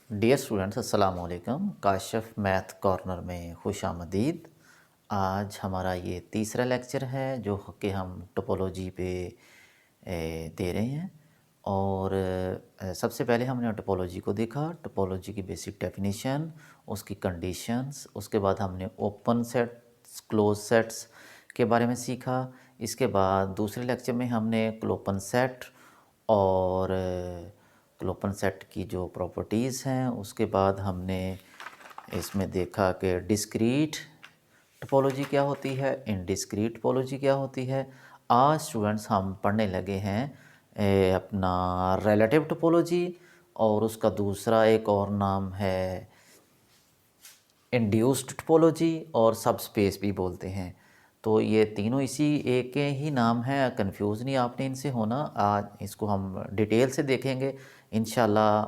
Dear students अस्सलाम वालेकुम। Kashif math corner में खुश आमदीद। आज हमारा ये तीसरा लेक्चर है जो कि हम टोपोलॉजी पे दे रहे हैं। और सबसे पहले हमने टोपोलॉजी को देखा, टोपोलॉजी की बेसिक डेफिनेशन, उसकी कंडीशंस। उसके बाद हमने ओपन सेट्स, क्लोज सेट्स के बारे में सीखा। इसके बाद दूसरे लेक्चर में हमने क्लोपन सेट और क्लोपन सेट की जो प्रॉपर्टीज़ हैं, उसके बाद हमने इसमें देखा कि डिस्क्रीट टोपोलॉजी क्या होती है, इनडिस्क्रीट टोपोलॉजी क्या होती है। आज स्टूडेंट्स हम पढ़ने लगे हैं अपना रिलेटिव टोपोलॉजी, और उसका दूसरा एक और नाम है इंड्यूस्ड टोपोलॉजी, और सब स्पेस भी बोलते हैं। तो ये तीनों इसी एक के ही नाम है, कंफ्यूज नहीं आपने इनसे होना। आज इसको हम डिटेल से देखेंगे इंशाल्लाह,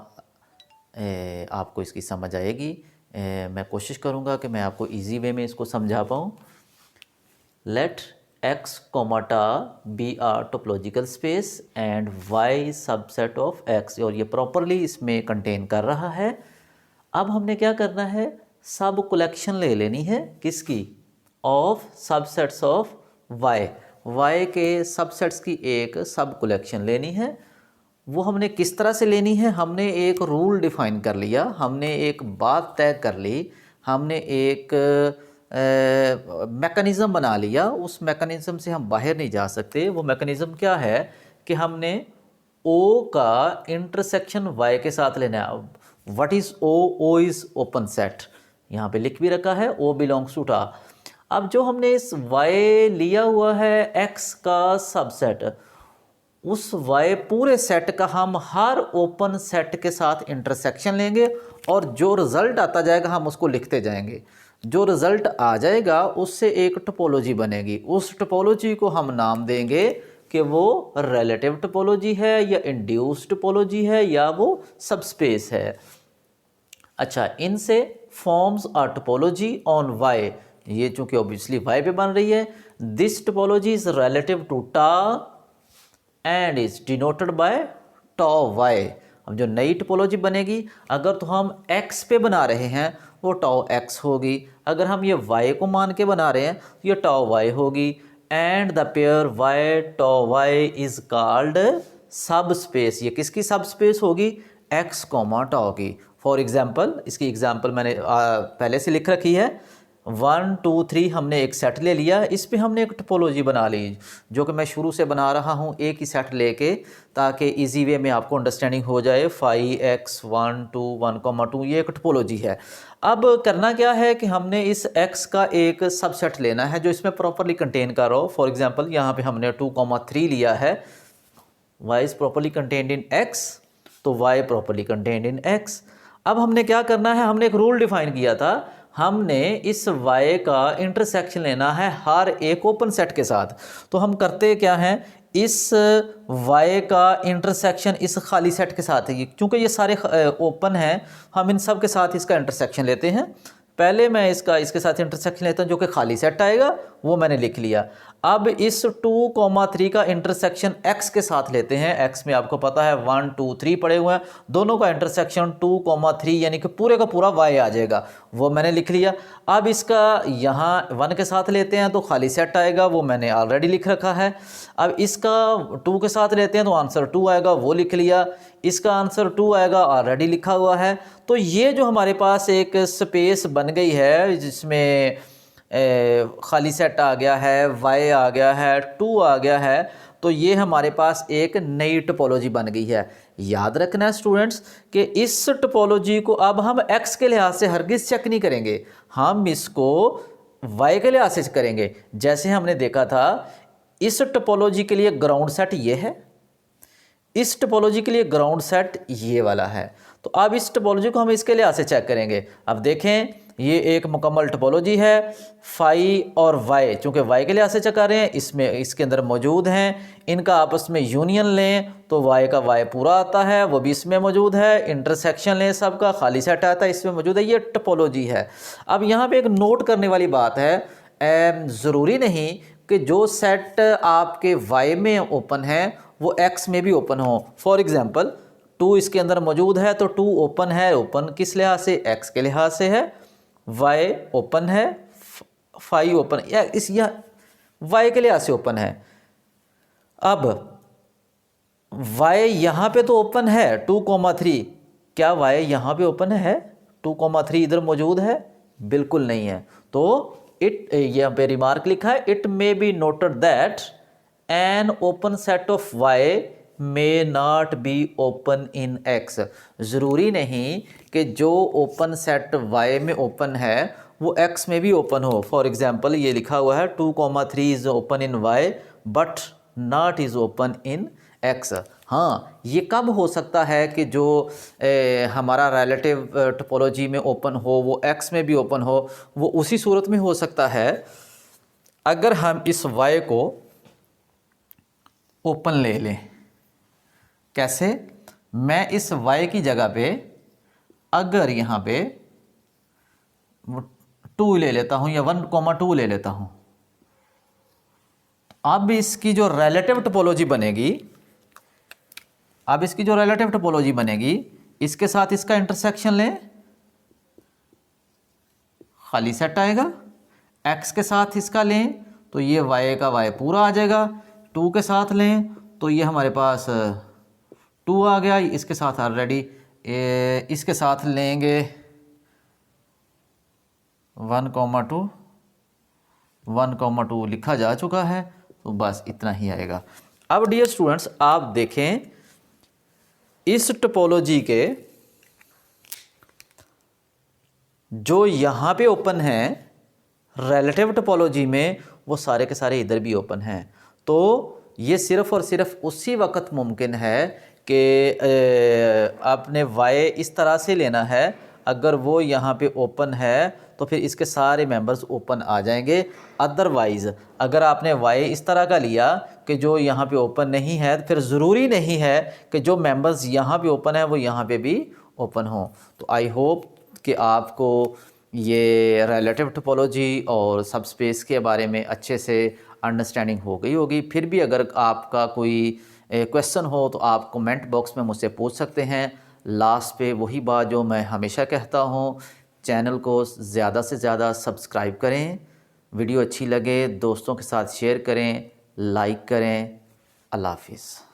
आपको इसकी समझ आएगी। मैं कोशिश करूँगा कि मैं आपको इजी वे में इसको समझा पाऊँ। Let x comma tau be a topological space and y subset of x, और ये प्रॉपरली इसमें कंटेन कर रहा है। अब हमने क्या करना है, सब कलेक्शन ले लेनी है किसकी, ऑफ सबसेट्स ऑफ y के सबसेट्स की एक सब कलेक्शन लेनी है। वो हमने किस तरह से लेनी है, हमने एक रूल डिफ़ाइन कर लिया, हमने एक बात तय कर ली, हमने एक मैकेनिज़्म बना लिया। उस मैकेनिज़्म से हम बाहर नहीं जा सकते। वो मैकेनिज़्म क्या है कि हमने O का इंटरसेक्शन Y के साथ लेना है। What is O? O is open set, यहाँ पे लिख भी रखा है O बिलोंग्स टू टा। अब जो हमने इस Y लिया हुआ है X का सबसेट, उस Y पूरे सेट का हम हर ओपन सेट के साथ इंटरसेक्शन लेंगे, और जो रिज़ल्ट आता जाएगा हम उसको लिखते जाएंगे। जो रिज़ल्ट आ जाएगा उससे एक टोपोलॉजी बनेगी। उस टोपोलॉजी को हम नाम देंगे कि वो रिलेटिव टोपोलॉजी है, या इंड्यूस्ड टोपोलॉजी है, या वो सबस्पेस है। अच्छा, इनसे forms are topology on Y, ये चूँकि ऑब्वियसली Y पे बन रही है। This topology is relative to tau and is denoted by tau y। अब जो नई टोपोलॉजी बनेगी, अगर तो हम x पे बना रहे हैं वो टाउ x होगी, अगर हम ये y को मान के बना रहे हैं तो ये टाउ y होगी। And the pair y tau y is called सब स्पेस। ये किसकी सब स्पेस होगी, x कोमा टाउ की। फॉर एग्जाम्पल, इसकी एग्जाम्पल मैंने पहले से लिख रखी है। 1 2 3 हमने एक सेट ले लिया, इस पे हमने एक टोपोलॉजी बना ली, जो कि मैं शुरू से बना रहा हूँ एक ही सेट लेके, ताकि इजी वे में आपको अंडरस्टैंडिंग हो जाए। 5x 1 2 1, 2 ये एक टोपोलॉजी है। अब करना क्या है कि हमने इस x का एक सबसेट लेना है जो इसमें प्रॉपरली कंटेन कर रहा हो। फॉर एग्जांपल यहाँ पे हमने 2, 3 लिया है। y is properly contained in x, तो y properly contained in x। अब हमने क्या करना है, हमने एक रूल डिफाइन किया था, हमने इस y का इंटरसेक्शन लेना है हर एक ओपन सेट के साथ। तो हम करते क्या हैं, इस y का इंटरसेक्शन इस खाली सेट के साथ है, क्योंकि ये सारे ओपन हैं, हम इन सब के साथ इसका इंटरसेक्शन लेते हैं। पहले मैं इसके साथ इंटरसेक्शन लेता हूँ जो कि खाली सेट आएगा, वो मैंने लिख लिया। अब इस 2, 3 का इंटरसेक्शन x के साथ लेते हैं। x में आपको पता है 1 2 3 पड़े हुए हैं, दोनों का इंटरसेक्शन 2, 3 यानी कि पूरे का पूरा y आ जाएगा, वो मैंने लिख लिया। अब इसका यहाँ 1 के साथ लेते हैं तो खाली सेट आएगा, वो मैंने ऑलरेडी लिख रखा है। अब इसका 2 के साथ लेते हैं तो आंसर 2 आएगा, वो लिख लिया। इसका आंसर 2 आएगा, ऑलरेडी लिखा हुआ है। तो ये जो हमारे पास एक स्पेस बन गई है जिसमें खाली सेट आ गया है, y आ गया है, 2 आ गया है, तो ये हमारे पास एक नई टोपोलॉजी बन गई है। याद रखना है स्टूडेंट्स कि इस टोपोलॉजी को अब हम x के लिहाज से हरगिज़ चेक नहीं करेंगे, हम इसको y के लिहाज से करेंगे। जैसे हमने देखा था, इस टोपोलॉजी के लिए ग्राउंड सेट ये है, इस टोपोलॉजी के लिए ग्राउंड सेट ये वाला है। तो अब इस टोपोलॉजी को हम इसके लिहाज से चेक करेंगे। अब देखें, ये एक मुकम्मल टोपोलॉजी है। फाई और y, चूँकि y के लिहाज से चेक कर रहे हैं, इसमें इसके अंदर मौजूद हैं, इनका आपस में यूनियन लें तो y का y पूरा आता है, वो भी इसमें मौजूद है। इंटरसेक्शन लें, सबका खाली सेट आता है, इसमें मौजूद है। ये टोपोलॉजी है। अब यहाँ पे एक नोट करने वाली बात है, ज़रूरी नहीं कि जो सेट आपके y में ओपन है वो x में भी ओपन हो। फॉर एग्ज़ाम्पल, 2 इसके अंदर मौजूद है तो 2 ओपन है। ओपन किस लिहाज से? x के लिहाज से है। y ओपन है, 5 ओपन या इस या y के लिहाज से ओपन है। अब y यहाँ पे तो ओपन है 2,3, क्या y यहाँ पे ओपन है? 2,3 इधर मौजूद है? बिल्कुल नहीं है। तो इट, यहाँ पे रिमार्क लिखा है, it may be noted that an open set of y may not be open in x। ज़रूरी नहीं कि जो ओपन सेट y में ओपन है वो x में भी ओपन हो। फॉर एग्जाम्पल ये लिखा हुआ है 2,3 is open in y but not is open in x। हाँ, ये कब हो सकता है कि जो हमारा रिलेटिव टोपोलॉजी में ओपन हो वो x में भी ओपन हो? वो उसी सूरत में हो सकता है अगर हम इस y को ओपन ले लें। कैसे? मैं इस y की जगह पे अगर यहाँ पे 2 ले लेता हूँ या 1,2 ले लेता हूँ, अब इसकी जो रिलेटिव टोपोलॉजी बनेगी, इसके साथ इसका इंटरसेक्शन लें, खाली सेट आएगा। x के साथ इसका लें तो ये y का y पूरा आ जाएगा। 2 के साथ लें तो ये हमारे पास 2 आ गया। इसके साथ ऑलरेडी इसके साथ लेंगे 1,2 लिखा जा चुका है, तो बस इतना ही आएगा। अब डियर स्टूडेंट्स, आप देखें इस टोपोलॉजी के जो यहाँ पे ओपन है रिलेटिव टोपोलॉजी में, वो सारे के सारे इधर भी ओपन हैं। तो ये सिर्फ़ और सिर्फ उसी वक्त मुमकिन है कि आपने y इस तरह से लेना है, अगर वो यहाँ पे ओपन है तो फिर इसके सारे मेंबर्स ओपन आ जाएंगे। अदरवाइज़ अगर आपने y इस तरह का लिया कि जो यहाँ पे ओपन नहीं है, फिर ज़रूरी नहीं है कि जो मेंबर्स यहाँ पे ओपन है वो यहाँ पे भी ओपन हो। तो आई होप कि आपको ये रिलेटिव टोपोलॉजी और सबस्पेस के बारे में अच्छे से अंडरस्टैंडिंग हो गई होगी। फिर भी अगर आपका कोई क्वेश्चन हो तो आप कमेंट बॉक्स में मुझसे पूछ सकते हैं। लास्ट पे वही बात जो मैं हमेशा कहता हूँ, चैनल को ज़्यादा से ज़्यादा सब्सक्राइब करें, वीडियो अच्छी लगे दोस्तों के साथ शेयर करें, लाइक करें। अल्लाह हाफिज़।